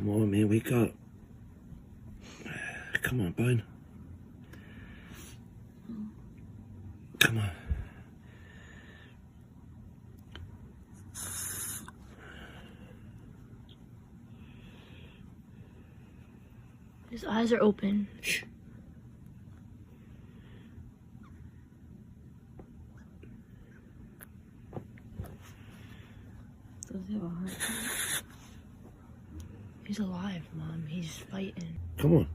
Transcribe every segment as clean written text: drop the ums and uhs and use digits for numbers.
Come on, man, wake up. Come on, bud. Come on. His eyes are open. Shh. Does he have a heart? He's alive, Mom. He's fighting. Come on.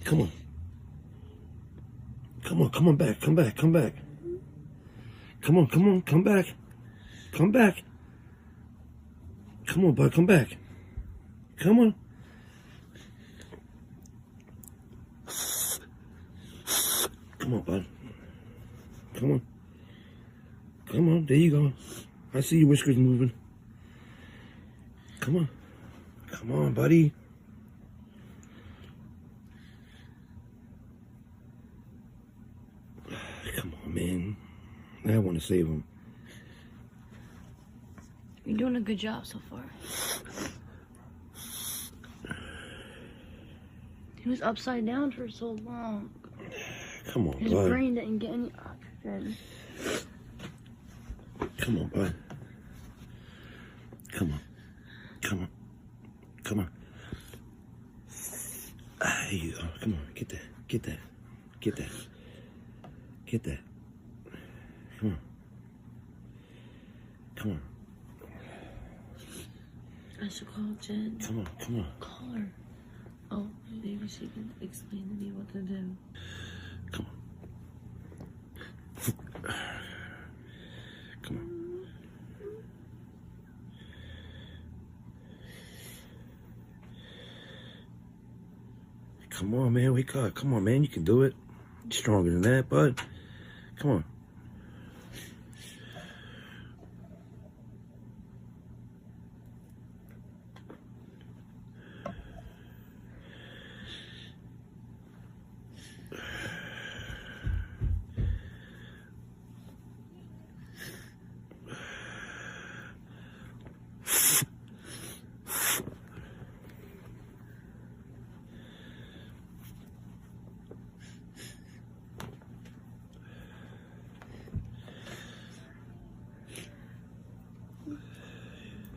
Come on. Come on, come on back. Come back, come back. Come on, come back. Come back. Come on, bud, come back. Come on. Come on, bud. Come on. Come on, there you go. I see your whiskers moving. Come on. Come on, buddy. Come on, man. I want to save him. You're doing a good job so far. He was upside down for so long. Come on, His bud. brain didn't get any oxygen. Come on, bud. Come on. Come on. Come on. There you go. Come on. Get that. Get that. Get that. Get that. Come on. Come on. I should call Jen. Come on. Come on. Call her. Oh, maybe she can explain to me what to do. Come on. Come on. Come on, man. Wake up. Come on, man. You can do it. You're stronger than that, bud. Come on.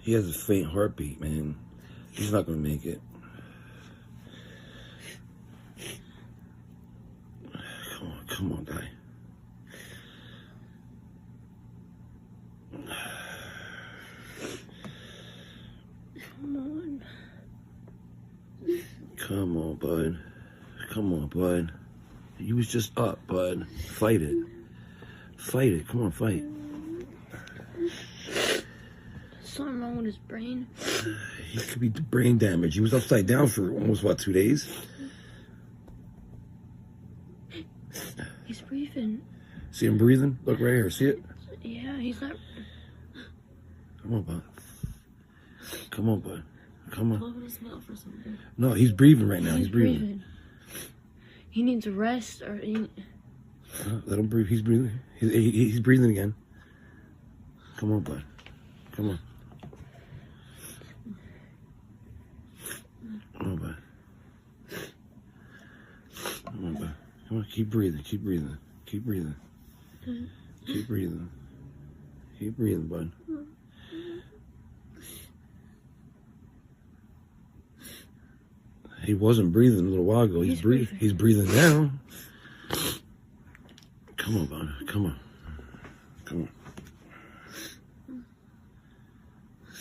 He has a faint heartbeat, man. He's not gonna make it. Come on, guy. Come on. Come on, bud. Come on, bud. You was just up, bud. Fight it. Fight it. Come on, fight. Something wrong with his brain. He could be brain damage. He was upside down for almost, what, 2 days? He's breathing. See him breathing? Look right here. See it? Yeah, he's not. Come on, bud. Come on, bud. Come on. Open his mouth or something. No, he's breathing right now. He's breathing. He needs rest or. Let him breathe. He's breathing. He's breathing again. Come on, bud. Come on. Come on, bud. Come on, bud. Come on, keep breathing. Keep breathing. Keep breathing. Keep breathing. Keep breathing, bud. He wasn't breathing a little while ago. He's breathing. He's breathing now. Come on, bud. Come on. Come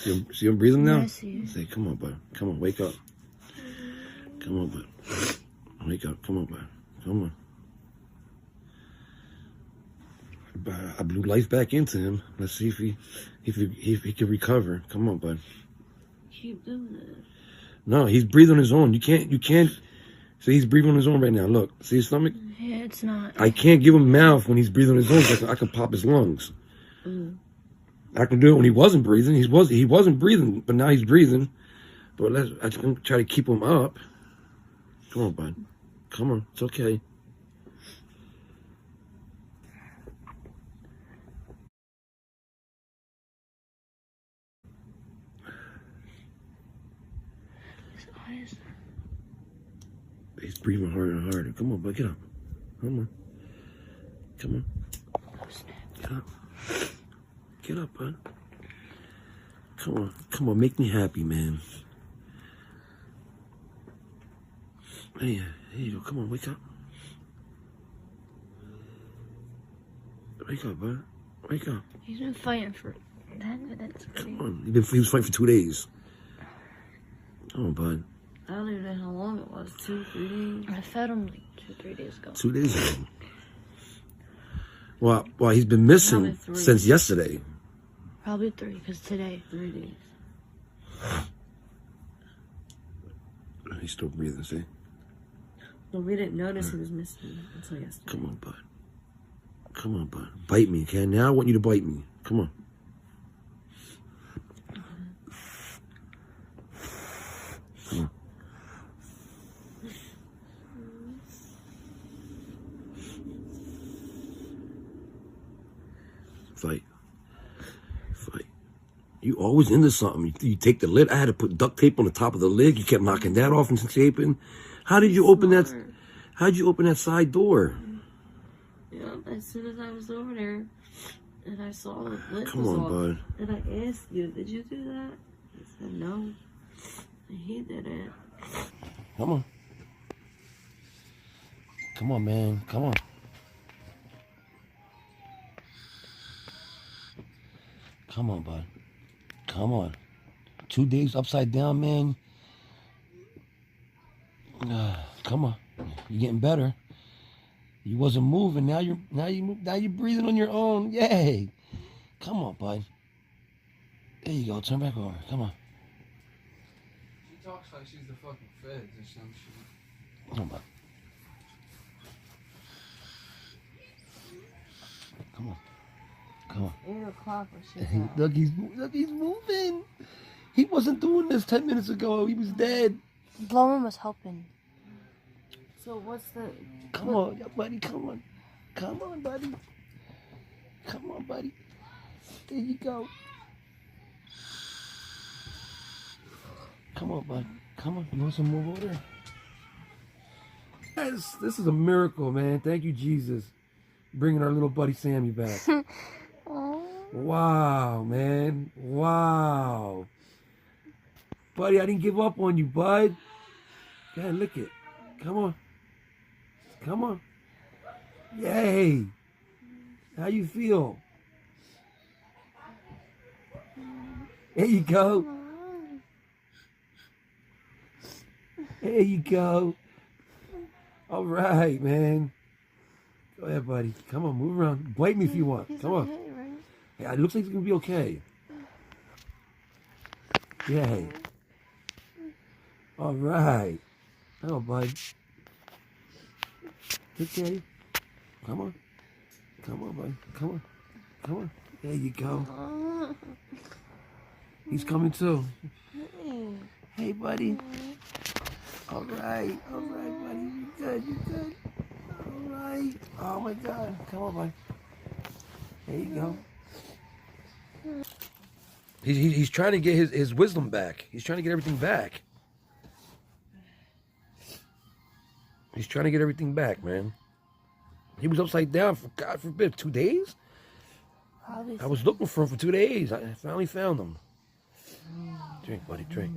on. See him breathing now? I see. Say, come on, bud. Come on, wake up. Come on, bud. Wake up. Come on, bud. Come on. I blew life back into him. Let's see if he can recover. Come on, bud. Keep doing it. No, he's breathing on his own. You can't. See, he's breathing on his own right now. Look, see his stomach? Yeah, it's not. I can't give him mouth when he's breathing on his own. So I can pop his lungs. I can do it when he wasn't breathing. He wasn't breathing, but now he's breathing. But I can try to keep him up. Come on, bud. Come on, it's okay. He's breathing harder and harder. Come on, bud, get up. Come on. Come on. Get up. Get up, bud. Come on. Come on, make me happy, man. Hey, here you go. Come on, wake up. Wake up, bud. Wake up. He's been fighting for 10 minutes. Come on. He was fighting for 2 days. Come on, bud. I don't even know how long it was. 2, 3 days. I fed him like 2-3 days ago. 2 days ago. Well, he's been missing Probably 3. since yesterday. Probably 3, because today. 3 days. He's still breathing, see? Well, we didn't notice he was missing until yesterday. Come on, bud. Come on, bud. Bite me, okay? Now I want you to bite me. Come on. Come on. Fight. Fight. You always into something. You take the lid. I had to put duct tape on the top of the lid. You kept knocking that off and taping. How did you open that? How'd you open that side door? Yep, as soon as I was over there and I saw the lid Come was on, off, bud. and I asked you, did you do that? He said no. And he did it. Come on. Come on, man. Come on. Come on, bud. Come on. 2 days upside down, man. Come on. You're getting better. You wasn't moving. Now you're breathing on your own. Yay. Come on, bud. There you go. Turn back over. Come on. She talks like she's the fucking feds or some shit. Come on, bud. Come on. Come on. 8 o'clock when she Look, he's moving. He wasn't doing this 10 minutes ago. He was dead. Blowing was helping. So what's the... Come on, buddy. Come on. Come on, buddy. Come on, buddy. There you go. Come on, bud. Come on. You want some more water? Yes, this is a miracle, man. Thank you, Jesus. Bringing our little buddy Sammy back. Wow, man. Wow. Buddy, I didn't give up on you, bud. Go ahead, lick it. Come on. Come on. Yay. How you feel? There you go. There you go. All right, man. Go ahead, buddy. Come on, move around. Bite me if you want. Come on. Yeah, it looks like it's going to be okay. Yay. All right. Come on, bud. Okay. Come on. Come on, bud. Come on. Come on. There you go. He's coming too. Hey, buddy. All right. All right, buddy. You good. You good. All right. Oh, my God. Come on, bud. There you go. He's trying to get his wisdom back. He's trying to get everything back. He's trying to get everything back, man. He was upside down for, God forbid, 2 days? Probably. I was looking for him for 2 days. I finally found him. Drink, buddy, drink.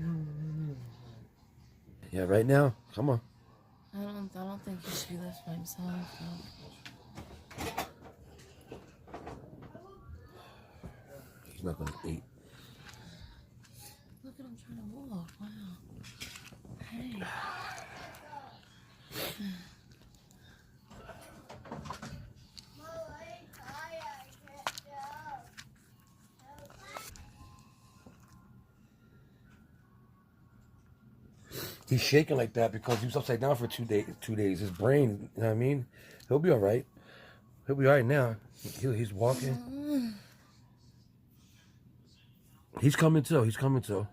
Yeah, right now? Come on. I don't think he should be left by himself. He's not going to eat. Look at him trying to walk. Wow. Hey. He's shaking like that because he was upside down for 2 days. 2 days. His brain, you know what I mean? He'll be all right. He'll be all right now. He's walking. He's coming too. He's coming too.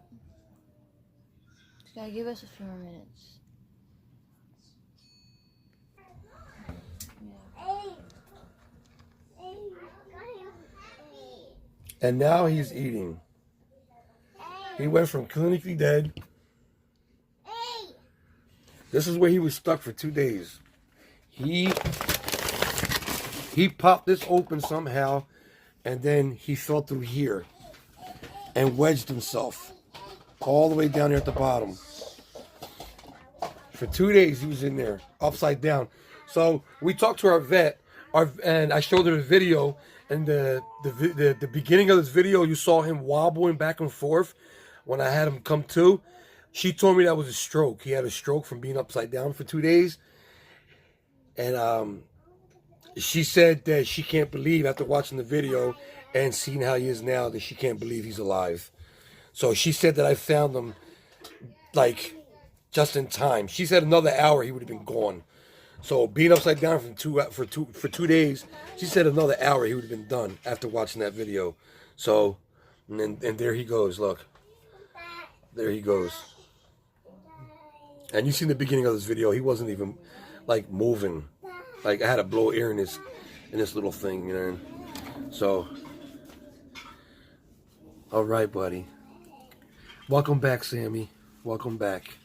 Just gotta give us a few more minutes. And now he's eating. He went from clinically dead This is where he was stuck for 2 days. He popped this open somehow, and then he fell through here and wedged himself all the way down there at the bottom. For 2 days he was in there, upside down. So we talked to our vet, and I showed her the video. And the beginning of this video, you saw him wobbling back and forth when I had him come to. She told me that was a stroke. He had a stroke from being upside down for 2 days. And she said that she can't believe, after watching the video and seeing how he is now, that she can't believe he's alive. So she said that I found him, like, just in time. She said another hour he would have been gone. So being upside down for 2 days, she said another hour he would have been done after watching that video. So, and there he goes. Look, there he goes. And you seen the beginning of this video. He wasn't even like moving. Like I had to blow air in this little thing, you know. So, all right, buddy. Welcome back, Sammy. Welcome back.